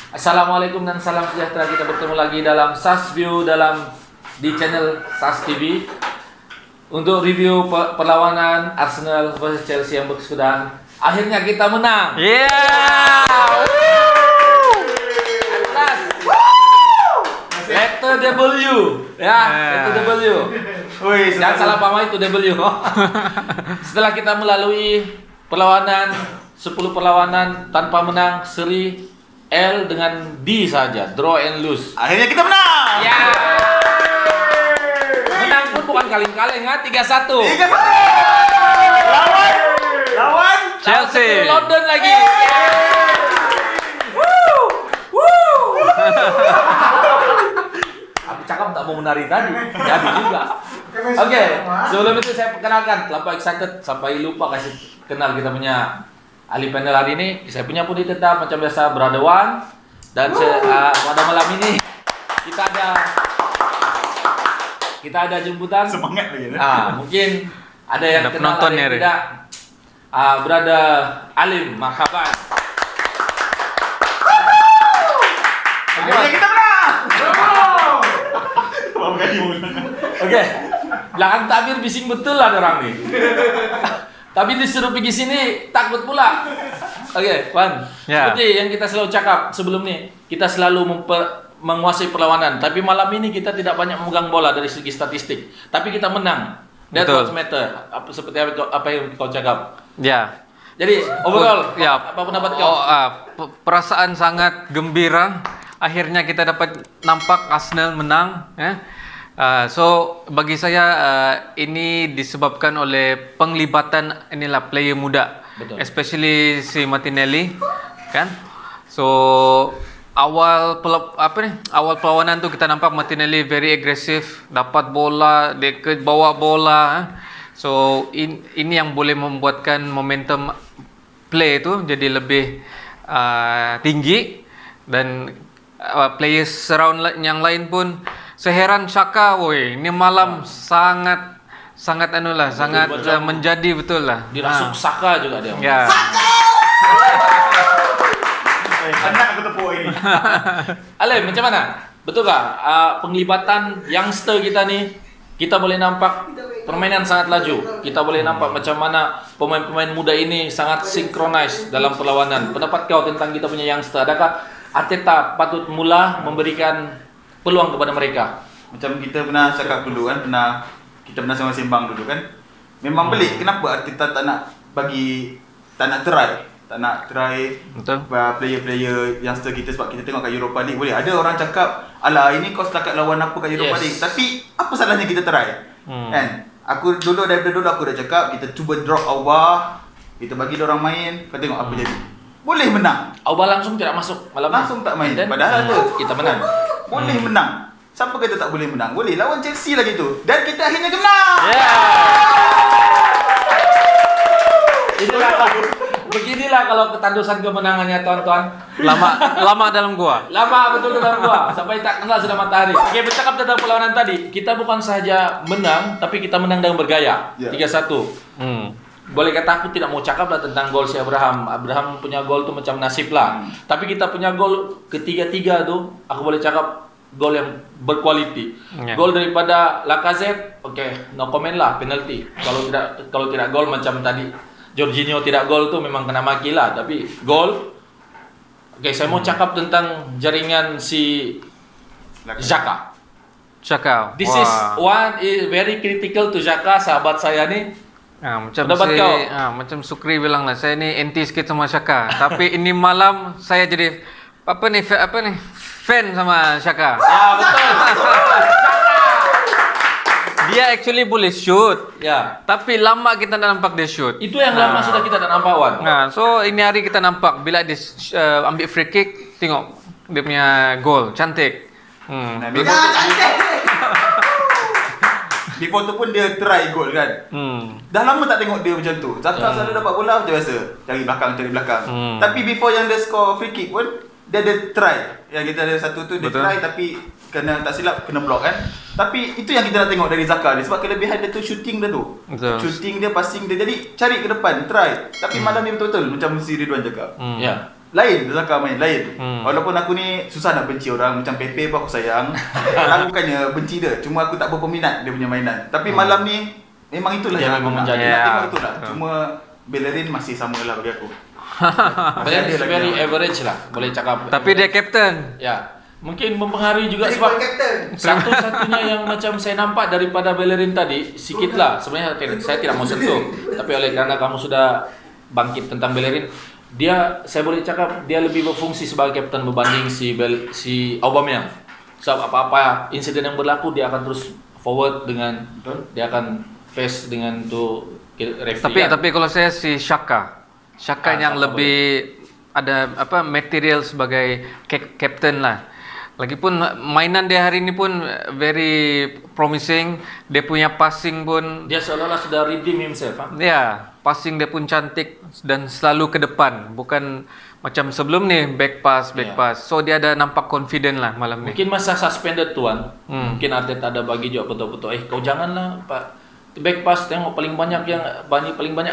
Assalamualaikum dan salam sejahtera. Kita bertemu lagi dalam SAS View di channel SAS TV untuk review perlawanan Arsenal versus Chelsea yang berkesudahan. Akhirnya kita menang. Letter W, ya, letter W. Jangan salah paham, itu W. Setelah kita melalui perlawanan 10 perlawanan tanpa menang, seri L dengan D saja, draw and lose. Akhirnya kita menang. Ya. Menang pun bukan kaleng-kaleng, 3-1. Lawan Chelsea. London lagi. Aku cakap tak mau menari tadi, jadi juga. Oke, sebelum itu saya perkenalkan, terlalu excited sampai lupa kasih kenal kita punya ahli panel hari ini. Saya punya pun tetap macam biasa Brother Wan, dan pada malam ini kita ada jemputan. Semangat lagi. Mungkin ada yang ada kenal, penonton ada yang ya, tidak. Brother Alim, marhaban. Akhirnya kita menang. Oke, belakang tabir bising betul lah orang nih. Tapi disuruh pergi sini takut pula. Oke, Wan. Ya. Seperti yang kita selalu cakap sebelum ini, kita selalu menguasai perlawanan. Tapi malam ini kita tidak banyak memegang bola dari segi statistik. Tapi kita menang. That's what matter. Seperti apa yang kau cakap. Ya. Jadi overall, ya. apa pendapat kau? Perasaan sangat gembira. Akhirnya kita dapat nampak Arsenal menang. So bagi saya ini disebabkan oleh penglibatan player muda. Betul. Especially si Martinelli, kan? So awal perlawanan tu kita nampak Martinelli very agresif, dapat bola, dia bawa bola. So ini yang boleh membuatkan momentum play tu jadi lebih tinggi, dan players surround yang lain pun seheran Xhaka, ini malam sangat menjadi betul lah. Dirasuk Saka juga dia. Ya. Anak aku tepuk ini. Ale, macam mana? Betul tak? Penglibatan youngster kita nih, kita boleh nampak permainan sangat laju. Kita boleh nampak macam mana pemain-pemain muda ini sangat sinkronis dalam perlawanan. Pendapat kau tentang kita punya youngster? Adakah Arteta patut mula memberikan peluang kepada mereka? Macam kita pernah cakap dulu kan, kita pernah sama sembang dulu kan. Memang pelik kenapa Arteta tak nak try Betul. player-player youngster kita, sebab kita tengok kat Europa League boleh. Ada orang cakap, alah ini kau setakat lawan apa kat Europa League. Tapi apa salahnya kita try? Kan? Daripada dulu aku dah cakap, kita cuba drop Auba, kita bagi dia orang main, kau tengok apa jadi. Boleh menang. Auba langsung tidak masuk malam Langsung tak main. Dan Padahal kita menang. Boleh menang. Siapa kata tak boleh menang? Boleh. Lawan Chelsea lagi tu. Dan kita akhirnya menang. Beginilah kalau ketandusan kemenangannya, tuan-tuan. Lama dalam gua. Lama betul dalam gua, sampai tak kenal sudah matahari. Oke, bercakap tentang perlawanan tadi, kita bukan saja menang, tapi kita menang dengan bergaya. 3-1. Boleh kata aku tidak mau cakap lah tentang gol si Abraham. Abraham punya gol tu macam nasib lah. Tapi kita punya gol ketiga-tiga tu, aku boleh cakap gol yang berkualiti. Gol daripada Lacazette, no comment lah, penalti. Kalau tidak gol macam tadi Jorginho tidak gol tu memang kena maki lah. Tapi gol. Saya mau cakap tentang jaringan si Xhaka. This is one is very critical to Xhaka, sahabat saya ni. Macam Sukri bilang lah, saya ni anti sikit sama Xhaka. Tapi ini malam saya jadi fan sama Xhaka. Ya betul. Dia actually boleh shoot. Ya. Tapi lama kita tak nampak dia shoot. Itu yang lama sudah kita tak nampak, Wan. So ini hari kita nampak bila dia ambil free kick, tengok dia punya gol cantik. Before tu pun dia try gol kan. Dah lama tak tengok dia macam tu. Zaka selalu dapat bola macam biasa, cari belakang. Tapi before yang dia score free kick pun dia ada try. Yang kita ada satu tu dia try, tapi kena tak silap kena block kan. Tapi itu yang kita nak tengok dari Zaka dia, sebab kelebihan dia tu shooting dia tu. Betul. Shooting dia, passing dia. Jadi cari ke depan, try. Tapi malam ni betul-betul macam si Ridwan cakap. Ya. Lain Zaka main, lain. Walaupun aku ni susah nak benci orang, macam Pepe pun aku sayang. Aku bukannya benci dia, cuma aku tak berapa minat dia punya mainan. Tapi malam ni memang itulah Dia yang aku memang nak. menjadi. Nak tengok itulah. Cuma Bellerin masih sama lah bagi aku. Bellerin ada is lagi very yang- average lah, boleh cakap. Tapi dia captain. Ya. Mungkin mempengaruhi juga sebab satu-satunya yang macam saya nampak daripada Bellerin tadi, sikit lah. Sebenarnya saya tidak mau sentuh. Tapi oleh kerana kamu sudah bangkit tentang Bellerin, saya boleh cakap dia lebih berfungsi sebagai kapten berbanding si Aubameyang. Sebab apa-apa insiden yang berlaku dia akan terus forward dengan dia akan face dengan tu referee. Tapi kalau saya si Xhaka yang Xhaka lebih ada material sebagai captain lah. Lagipun mainan dia hari ini pun very promising. Dia punya passing pun dia seolah-olah sudah redeem himself. ya, passing dia pun cantik dan selalu ke depan. Bukan macam sebelum ni back pass. So dia ada nampak confident lah malam ni. Mungkin masa suspended tuan, mungkin Arteta ada bagi juga betul-betul. Kau janganlah Pak back pass, tengok paling banyak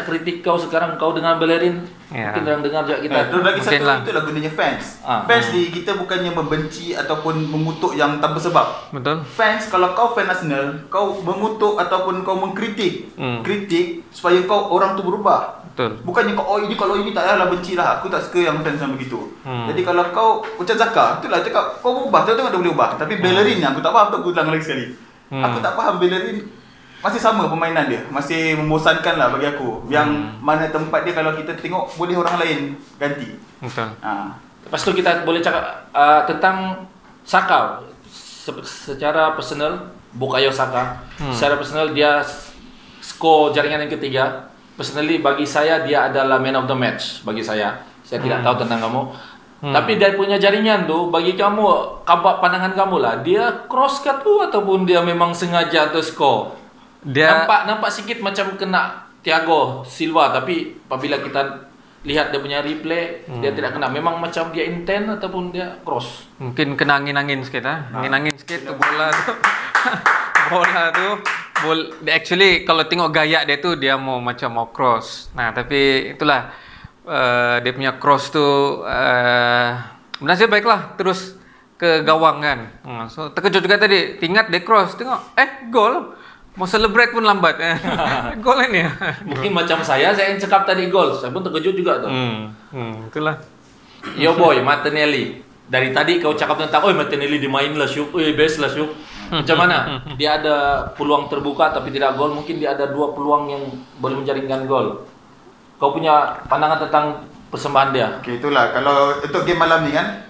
kritik kau sekarang kau dengan Bellerin. Ya. Mungkin yang dengar juga kita. Terus lagi Mungkin satu lah. itulah gunanya fans. Fans Ni kita bukannya membenci ataupun mengutuk yang tanpa sebab. Betul? Fans, kalau kau fan Arsenal, kau mengutuk ataupun kau mengkritik, kritik supaya kau orang tu berubah. Betul. Bukannya kau kalau ini tak payahlah benci lah. Aku tak suka yang fans yang begitu. Jadi kalau kau macam Zaka, itulah cakap kau berubah, tengok dia boleh ubah. Tapi Bellerin yang aku tak faham, aku ulang lagi sekali. Aku tak faham Bellerin masih sama permainan dia, masih membosankan lah bagi aku. Yang mana tempat dia kalau kita tengok boleh orang lain ganti. Betul. Lepas tu kita boleh cakap tentang Saka. Secara personal, Bukayo Saka. Secara personal dia skor jaringan yang ketiga. Personally bagi saya dia adalah man of the match bagi saya. Saya tidak tahu tentang kamu. Tapi dia punya jaringan tu bagi kamu, pandangan kamu lah, dia cross cut tu ataupun dia memang sengaja untuk skor? Dia Nampak sikit macam kena Thiago Silva, tapi apabila kita lihat dia punya replay, dia tidak kena. Memang macam dia intent ataupun dia cross. mungkin kena angin-angin sikit Angin-angin sikit tu bola tu. Actually kalau tengok gaya dia tu dia mau cross. Nah, tapi itulah dia punya cross tu nasib baiklah terus ke gawang kan. So terkejut juga tadi. Ingat dia cross, tengok gol. Mau celebrate pun lambat. Gol ini. Mungkin macam saya yang cakap tadi gol. Saya pun terkejut juga tu. Itulah. Yo boy, Martinelli. Dari tadi kau cakap tentang, Martinelli dimain lah Syuk. Best lah Syuk. Macam mana? Dia ada peluang terbuka tapi tidak gol. Mungkin dia ada 2 peluang yang boleh menjaringkan gol. Kau punya pandangan tentang persembahan dia? Okay, itulah. Kalau untuk game malam ni kan,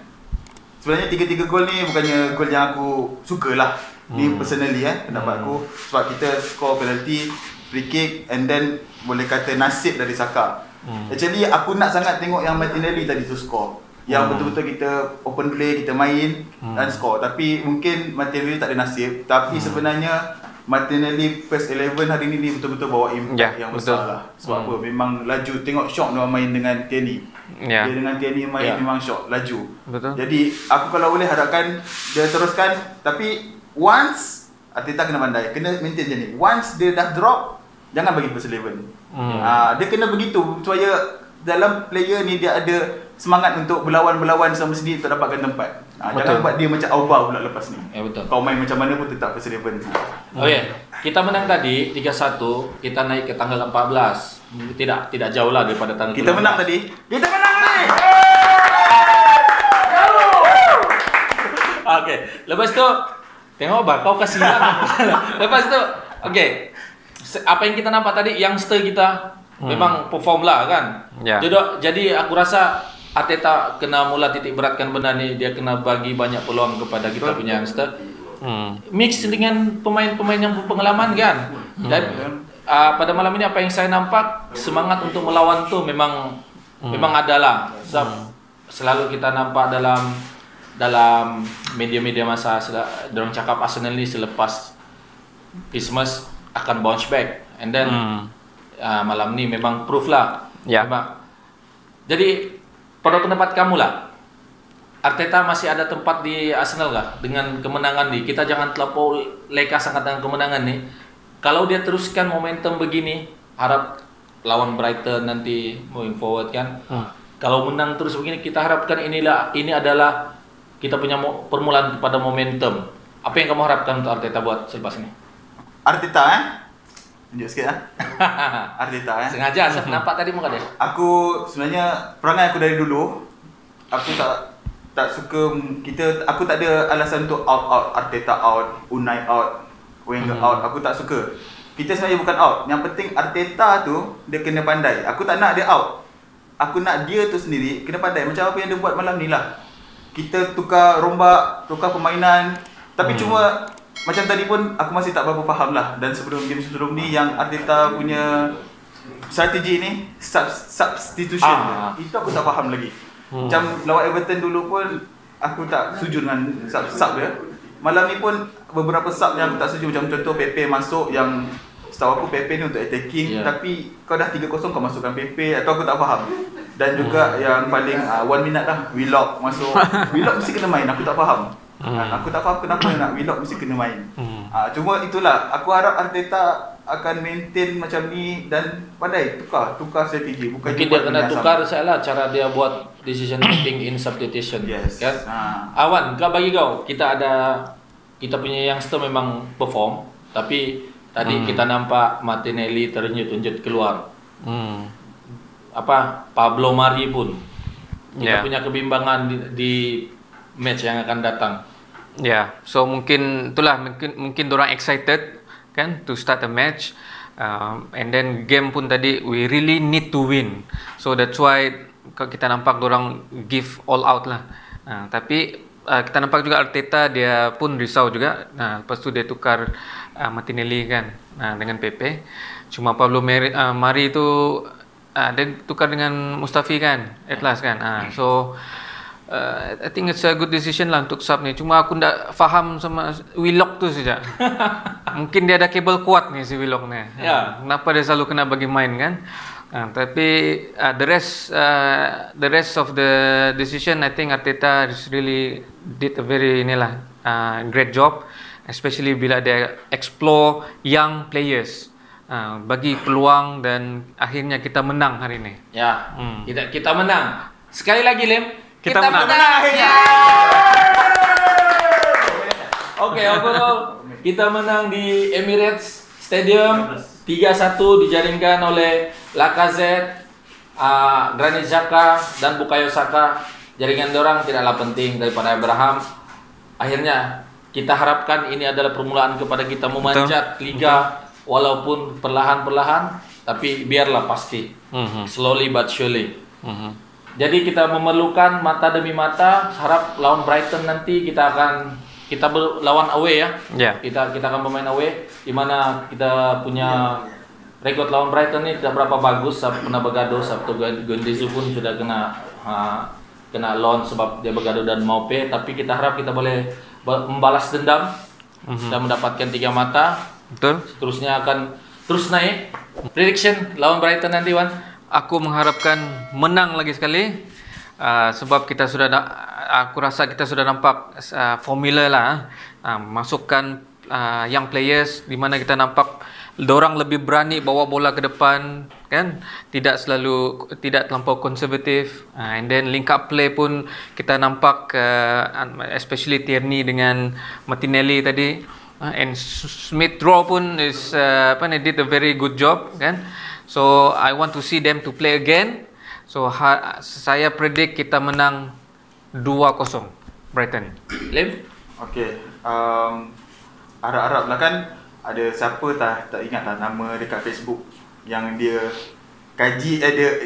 sebenarnya 3-3 gol ni bukannya gol yang aku suka lah. Ni personally pendapat aku. Sebab kita score penalty, free kick and then boleh kata nasib dari Saka. Actually aku nak sangat tengok yang Martinelli tadi tu score. Yang betul-betul kita open play, kita main dan score. Tapi mungkin Martinelli tak ada nasib. Tapi sebenarnya Martinelli first 11 hari ni betul-betul bawa impact yang besar lah. Sebab apa? Memang laju. Tengok shock dia main dengan Tierney. Dia dengan Tierney main memang shock, laju. Betul. Jadi aku kalau boleh harapkan dia teruskan. Tapi once Arteta kena pandai, kena maintain je ni. Once dia dah drop, jangan bagi first 11. Dia kena begitu supaya dalam player ni dia ada semangat untuk berlawan sama sendiri untuk dapatkan tempat. Jangan buat dia macam Auba pula lepas ni. Betul. Kau main macam mana pun tetap first 11. Okey, kita menang tadi 3-1, kita naik ke tanggal 14. Tidak jauh lah daripada tanggal Kita 16. menang tadi. Kita menang tadi. Okey, lepas tu tengok kau kasih lah. Lepas tu, okey. Apa yang kita nampak tadi, youngster kita memang perform lah kan. Ya. Jadi aku rasa Arteta kena mula titik beratkan benda ni, dia kena bagi banyak peluang kepada kita punya youngster. Mix dengan pemain-pemain yang berpengalaman kan. Dan pada malam ini apa yang saya nampak, semangat untuk melawan tu memang adalah. Sebab selalu kita nampak dalam media-media masa dorang cakap Arsenal ni selepas Christmas akan bounce back, and then malam ni memang proof lah. Ya. Memang. Jadi pada pendapat kamu lah, Arteta masih ada tempat di Arsenal nggak dengan kemenangan nih? Kita jangan terlampau leka sangat dengan kemenangan nih. Kalau dia teruskan momentum begini, harap lawan Brighton nanti moving forward kan. Kalau menang terus begini, kita harapkan ini adalah kita punya permulaan pada momentum. Apa yang kamu harapkan untuk Arteta buat selepas ini? Arteta tunjuk sikit Arteta Sengaja saya nampak tadi muka dia. Aku sebenarnya perangai aku dari dulu, aku tak suka aku tak ada alasan untuk out. Arteta out, Unai out, Wenger out. Aku tak suka. Kita sebenarnya bukan out. Yang penting Arteta tu dia kena pandai. Aku tak nak dia out. Aku nak dia tu sendiri kena pandai. Macam apa yang dia buat malam ni lah. Kita tukar rombak, tukar permainan. Tapi cuma macam tadi pun aku masih tak berapa faham lah. Dan game sebelum ni yang Arteta punya strategi ni substitution. Itu aku tak faham lagi. Macam lawan Everton dulu pun aku tak setuju dengan sub dia. Malam ni pun beberapa sub yang aku tak setuju. Macam contoh Pepe masuk yang setahu aku Pepe ni untuk attacking, tapi kau dah 3-0 kau masukkan Pepe, atau aku tak faham. Dan juga yang paling 1 minute lah, Willock masuk. Willock mesti kena main, aku tak faham. Aku tak faham kenapa nak Willock mesti kena main. Cuma itulah, aku harap Arteta akan maintain macam ni dan pandai tukar strategi. Bukan mungkin dia kena tukar salah cara dia buat decision making in substitution. Kan? Awan, bagi kau, kita punya youngster memang perform, tapi tadi kita nampak Martinelli terjun keluar. Pablo Mari pun kita punya kebimbangan di match yang akan datang. So mungkin itulah mungkin dorang excited kan to start a match, and then game pun tadi we really need to win. So that's why kita nampak dorang give all out lah. Tapi kita nampak juga Arteta dia pun risau juga. Lepas tu dia tukar Martinelli kan dengan Pepe. Cuma Pablo Mari tu dia tukar dengan Mustafi kan, at last kan. So I think it's a good decision lah untuk sub ni. Cuma aku tak faham sama Willock tu saja. Mungkin dia ada kabel kuat ni si Willock ni. Kenapa dia selalu kena bagi main kan? Tapi the rest of the decision, I think Arteta really did a very great job, especially bila dia explore young players, bagi peluang dan akhirnya kita menang hari ini. Kita menang. Sekali lagi Lem, kita menang. Oke, overall kita menang di Emirates Stadium 3-1 dijaringkan oleh Lacazette, Granit Xhaka dan Bukayo Saka. Jaringan dorang tidaklah penting daripada Abraham. Akhirnya kita harapkan ini adalah permulaan kepada kita memanjat liga, walaupun perlahan-perlahan, tapi biarlah pasti. Slowly but surely. Jadi kita memerlukan mata demi mata. Harap lawan Brighton nanti kita berlawan away ya. Kita akan bermain away, di mana kita punya rekod lawan Brighton ini tidak berapa bagus. Pernah bergaduh, Sabtu Guendouzi pun sudah kena loan sebab dia bergaduh dan mau pay. Tapi kita harap kita boleh membalas dendam dan mendapatkan 3 mata. Betul. Seterusnya akan terus naik. Prediction lawan Brighton nanti, Wan? Aku mengharapkan menang lagi sekali, sebab aku rasa kita sudah nampak formula lah, masukkan young players di mana kita nampak dorang lebih berani bawa bola ke depan kan, tidak terlampau konservatif, and then link up play pun kita nampak especially Tierney dengan Martinelli tadi, and Smith Rowe pun did a very good job kan. So I want to see them to play again. So saya predict kita menang 2-0 Brighton. Lim? Okay. Harap-harap lah kan. Ada siapa tak ingat lah nama dekat Facebook yang dia kaji,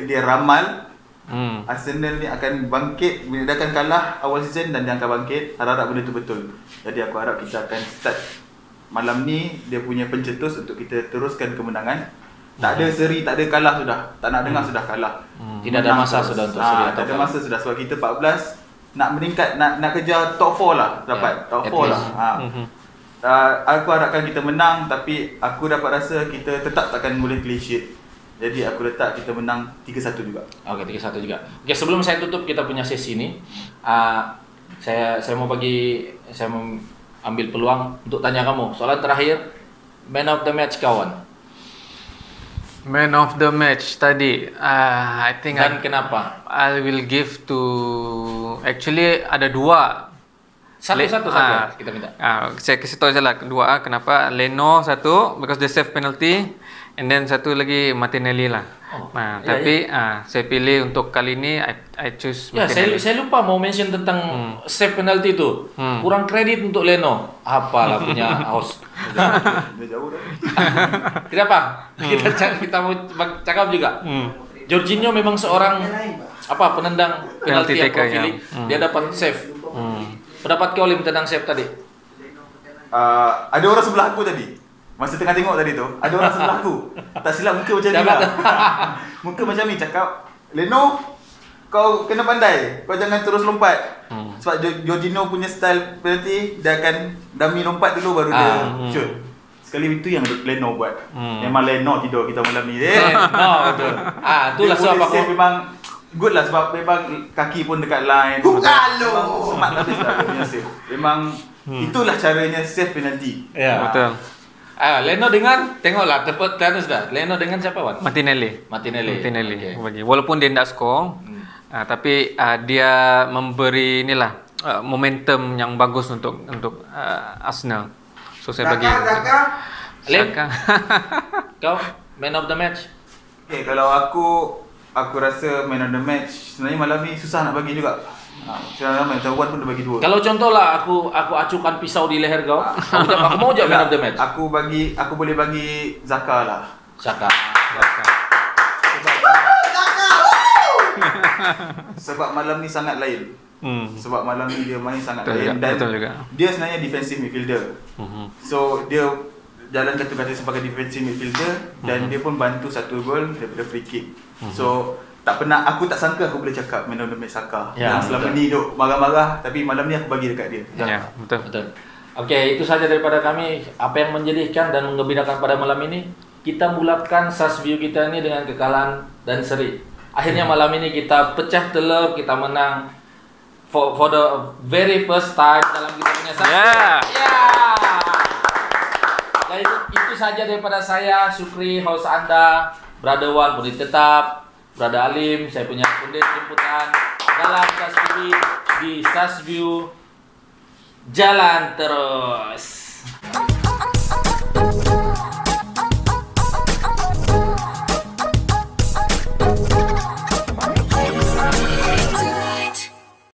dia ramal Arsenal ni akan bangkit. Dia akan kalah awal season dan dia akan bangkit. Harap-harap benda tu betul. Jadi aku harap kita akan start malam ni dia punya pencetus untuk kita teruskan kemenangan. Tak ada seri, tak ada kalah sudah. Tak nak dengar sudah kalah. Tidak ada masa sudah untuk seri. Tak ada masa sudah sebab kita 14 nak meningkat, nak kejar top 4 lah, dapat top 4 lah. Aku harapkan kita menang, tapi aku dapat rasa kita tetap takkan boleh clean sheet. Jadi aku letak kita menang 3-1 juga. Okey, 3-1 juga. Okey, sebelum saya tutup kita punya sesi ni, saya mau ambil peluang untuk tanya kamu. Soalan terakhir, man of the match kawan. Man of the match tadi, I think Dan kenapa? I will give to, actually ada dua. Satu saja kita minta. Saya kasih tahu saja lah kedua. Kenapa? Leno satu, because they save penalty, and then satu lagi Martinelli lah. Tapi saya pilih untuk kali ini I choose Ya, Martinelli. saya lupa mau mention tentang save penalty itu. Kurang kredit untuk Leno. Apalah punya host. Dia jauh dah. Kenapa? Kita mau cakap juga. Jorginho memang seorang penendang penalti yang taker, profili. Dia dapat save. Pendapat kau Lim tentang save tadi? Ada orang sebelah aku tadi. Masa tengah tengok tadi tu, ada orang sebelah aku. Tak silap muka macam ni lah. Muka macam ni cakap, Leno, kau kena pandai. Kau jangan terus lompat. Sebab Jorginho punya style penalti, dia akan dummy lompat dulu baru dia shoot. Sekali itu yang Leno buat. Memang Leno tidur kita malam ni. No, betul. Itulah sebab aku memang good lah sebab memang kaki pun dekat line. Memang smart habis lah dia punya save. Memang itulah caranya save penalti. Ya. Betul. Leno dengan tengoklah terus dah. Leno dengan siapa Wan? Martinelli. Okay. Aku bagi. Walaupun dia tidak skor, tapi dia memberi inilah momentum yang bagus untuk Arsenal. So saya bagi. Lim, Saka. kau man of the match. Okay, kalau aku rasa man of the match sebenarnya malam ni susah nak bagi juga. Macam Wan pun dah bagi 2. Kalau contohlah aku acukan pisau di leher kau, aku mau je man of the match. Aku boleh bagi Zaka lah. Saka. Sebab malam ni sangat lain. Sebab malam ni dia main sangat Betul lain juga, dan betul juga. dia sebenarnya defensive midfielder. So dia jalan kata-kata sebagai defensive midfielder dan dia pun bantu satu gol daripada free kick. So aku tak sangka aku boleh cakap man of the match Saka. Yang selama ni duk marah-marah tapi malam ni aku bagi dekat dia. Ya, betul. Okey, itu saja daripada kami. Apa yang menjadikan dan menggembirakan pada malam ini, kita bulatkan SAS view kita ini dengan kekalahan dan seri. Akhirnya malam ini kita pecah telur, kita menang for the very first time dalam kita punya SAS. Dan itu saja daripada saya, Syukri, host Anda, Brother Wan, pundit tetap, Brother Alim, saya punya pundit jemputan dalam SAS TV di SAS View. Jalan terus.